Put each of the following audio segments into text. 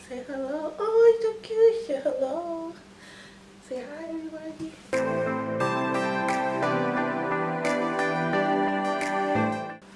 Say hello. Oh, you're so cute. Say hello. Say hi, everybody.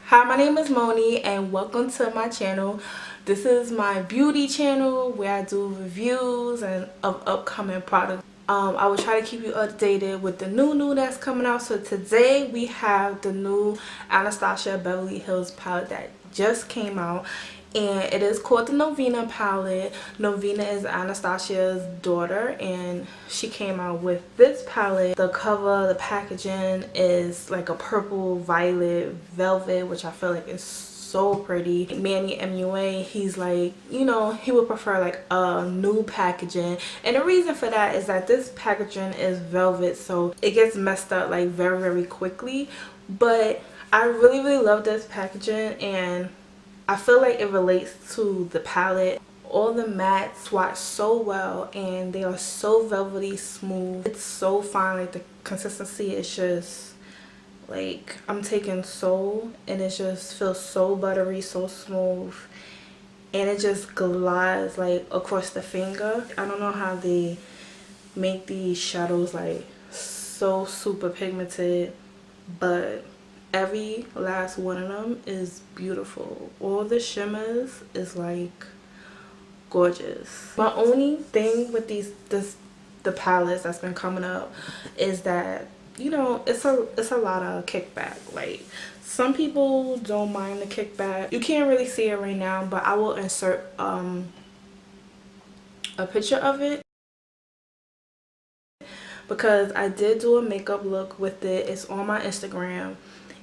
Hi, my name is Moni and welcome to my channel. This is my beauty channel where I do reviews and of upcoming products. I will try to keep you updated with the new that's coming out. So today we have the new Anastasia Beverly Hills palette that just came out, and it is called the NORVINA palette. NORVINA is Anastasia's daughter and she came out with this palette. The cover, the packaging is like a purple violet velvet, which I feel like is so pretty. Manny MUA, he's like, you know, he would prefer like a new packaging, and the reason for that is that this packaging is velvet, so it gets messed up like very quickly. But I really love this packaging and I feel like it relates to the palette. All the mattes swatch so well and they are so velvety smooth. It's so fine, like the consistency is just like, I'm taking Soul and it just feels so buttery, so smooth, and it just glides like across the finger. I don't know how they make these shadows like so super pigmented, but every last one of them is beautiful. All the shimmers is like gorgeous. My only thing with the palettes that's been coming up is that, you know, it's a lot of kickback. Like, some people don't mind the kickback. You can't really see it right now, but I will insert a picture of it because I did do a makeup look with it. It's on my Instagram,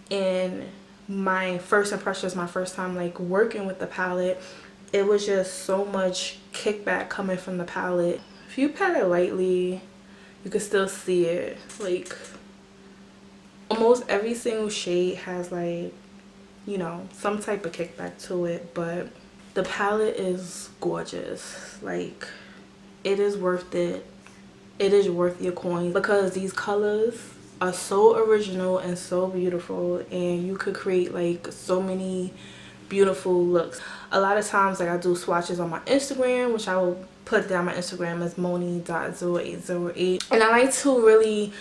and my first impression is my first time like working with the palette. It was just so much kickback coming from the palette. If you pat it lightly, you can still see it. Like, almost every single shade has like, you know, some type of kickback to it, but the palette is gorgeous. Like, it is worth it. It is worth your coin because these colors are so original and so beautiful, and you could create like so many beautiful looks. A lot of times, like, I do swatches on my Instagram, which I will put down. My Instagram is moni.0808, and I like to really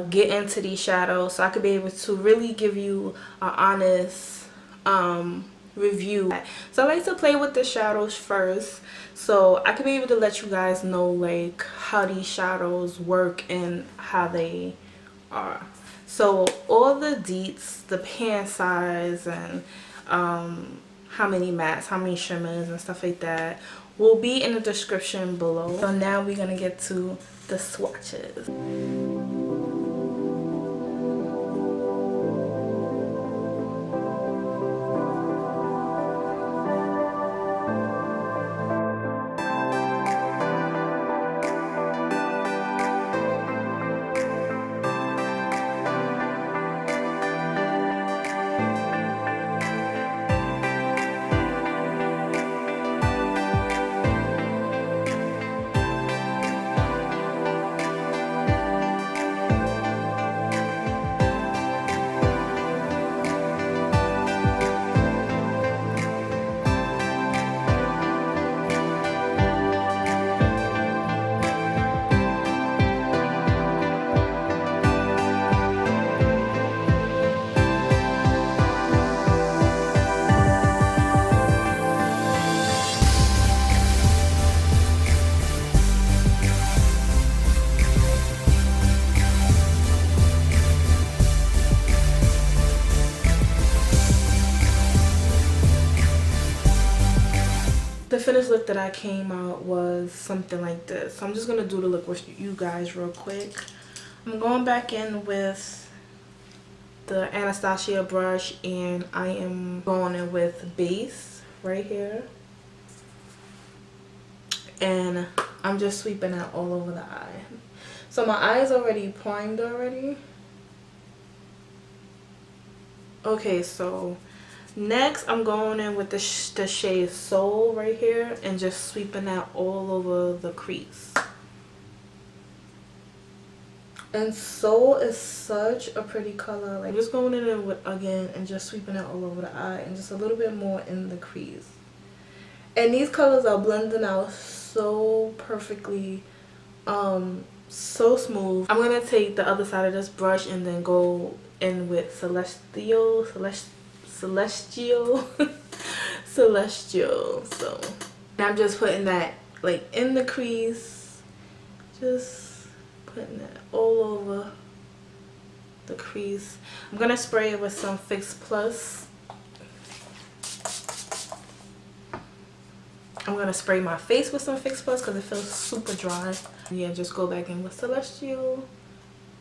get into these shadows so I could be able to really give you an honest review. So I like to play with the shadows first so I could be able to let you guys know like how these shadows work and how they are. So all the deets, the pan size, and how many mattes, how many shimmers and stuff like that will be in the description below. So now we're gonna get to the swatches. The finished look that I came out was something like this. So I'm just going to do the look with you guys real quick. I'm going back in with the Anastasia brush, and I am going in with base right here. And I'm just sweeping that all over the eye. So my eye is already primed already. Okay, so next I'm going in with the shade Soul right here and just sweeping that all over the crease. And Soul is such a pretty color. Like, just going in with again and just sweeping it all over the eye and just a little bit more in the crease. And these colors are blending out so perfectly, so smooth. I'm gonna take the other side of this brush and then go in with celestial. So I'm just putting that like in the crease, just putting that all over the crease. I'm gonna spray it with some Fix Plus. I'm gonna spray my face with some Fix Plus because it feels super dry. Yeah, just go back in with Celestial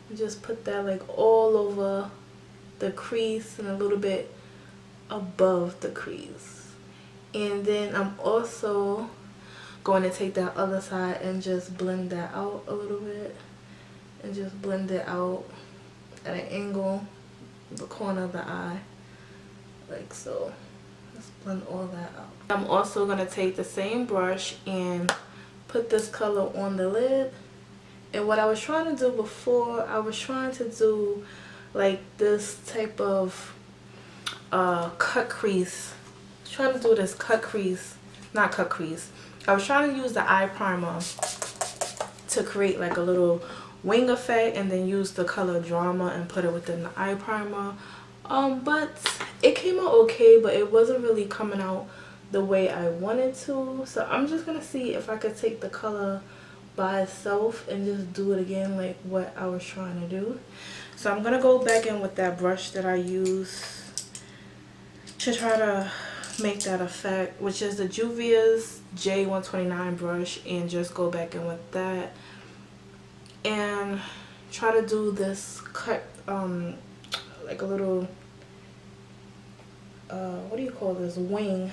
and just put that like all over the crease and a little bit above the crease. And then I'm also going to take that other side and just blend that out a little bit and just blend it out at an angle, the corner of the eye, like so. Let's blend all that out. I'm also going to take the same brush and put this color on the lid. And what I was trying to do before, I was trying to do like this type of cut crease. I was trying to do this cut crease, not cut crease. I was trying to use the eye primer to create like a little wing effect and then use the color Drama and put it within the eye primer. But it came out okay, but it wasn't really coming out the way I wanted to. So I'm just gonna see if I could take the color by itself and just do it again like what I was trying to do. So I'm gonna go back in with that brush that I used to try to make that effect, which is the Juvias J129 brush, and just go back in with that and try to do this cut, like a little what do you call this, wing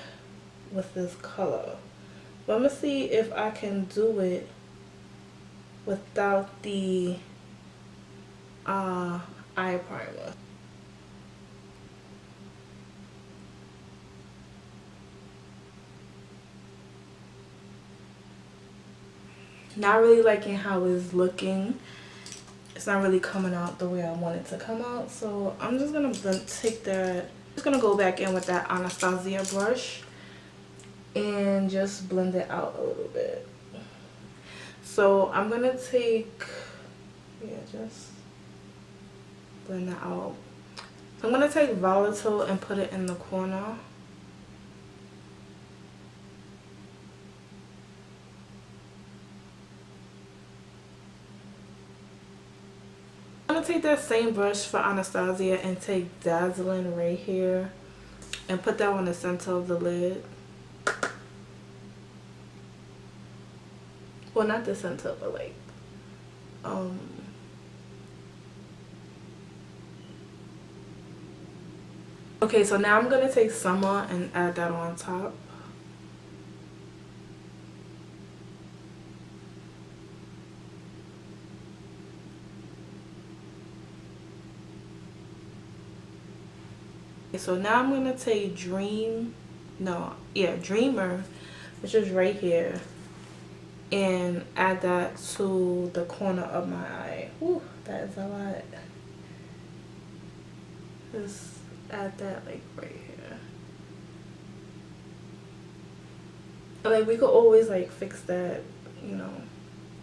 with this color. But I'm gonna see if I can do it without the eye primer. Not really liking how it's looking. It's not really coming out the way I want it to come out. So I'm just gonna take that. Just gonna go back in with that Anastasia brush and just blend it out a little bit. So I'm gonna take, yeah, just blend that out. So I'm gonna take Volatile and put it in the corner. I'm gonna take that same brush for Anastasia and take Dazzling right here and put that on the center of the lid. Well, not the center, but like okay, so now I'm gonna take Summer and add that on top. So now I'm gonna take Dreamer, which is right here, and add that to the corner of my eye. Whew, that is a lot. Just add that like right here. Like we could always like fix that, you know,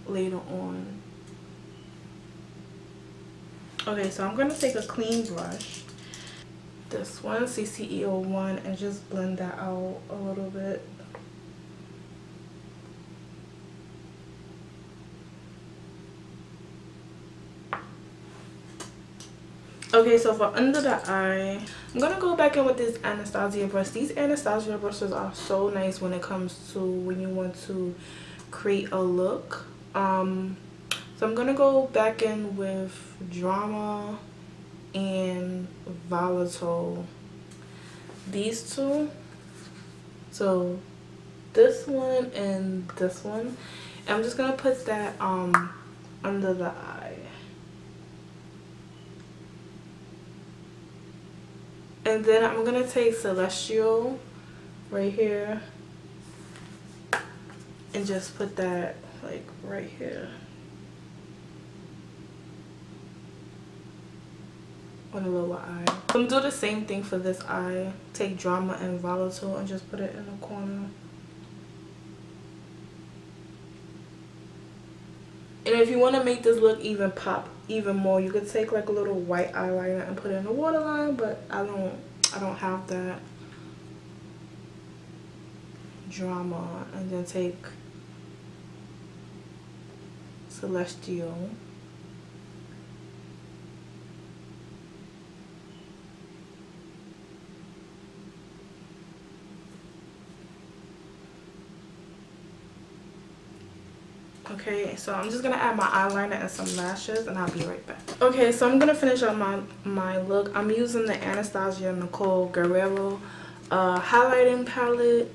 later on. Okay, so I'm gonna take a clean brush, this one, CCE01, and just blend that out a little bit. Okay, so for under the eye, I'm gonna go back in with this Anastasia brush. These Anastasia brushes are so nice when it comes to when you want to create a look. So I'm gonna go back in with Drama and Volatile, these two. So this one and this one. I'm just gonna put that under the eye. And then I'm gonna take Celestial right here and just put that like right here on the lower eye. I'm gonna do the same thing for this eye. Take Drama and Volatile and just put it in the corner. And if you want to make this look even pop even more, you could take like a little white eyeliner and put it in the waterline, but I don't have that drama. And then take Celestial. Okay, so I'm just gonna add my eyeliner and some lashes, and I'll be right back. Okay, so I'm gonna finish up my look. I'm using the Anastasia Nicole Guerriero highlighting palette.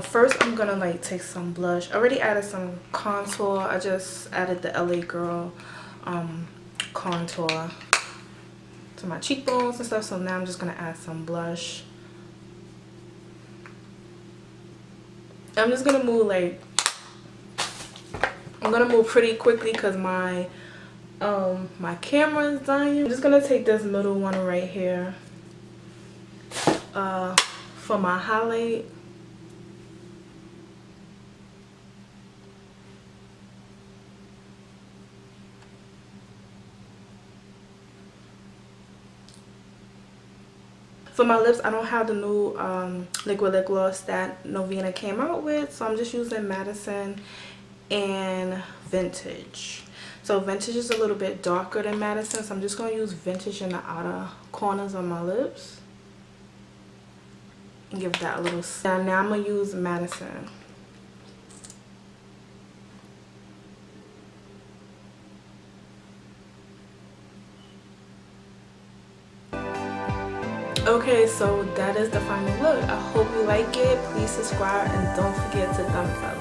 First I'm gonna like take some blush. I already added some contour. I just added the LA Girl contour to my cheekbones and stuff. So now I'm just gonna add some blush. I'm just gonna move like, I'm gonna move pretty quickly because my camera is dying. I'm just gonna take this middle one right here for my highlight. For my lips, I don't have the new liquid lip gloss that NORVINA came out with, so I'm just using Madison and Vintage. So Vintage is a little bit darker than Madison, so I'm just going to use Vintage in the outer corners of my lips and give that a little. Now I'm going to use Madison. Okay, so that is the final look. I hope you like it. Please subscribe and don't forget to thumbs up.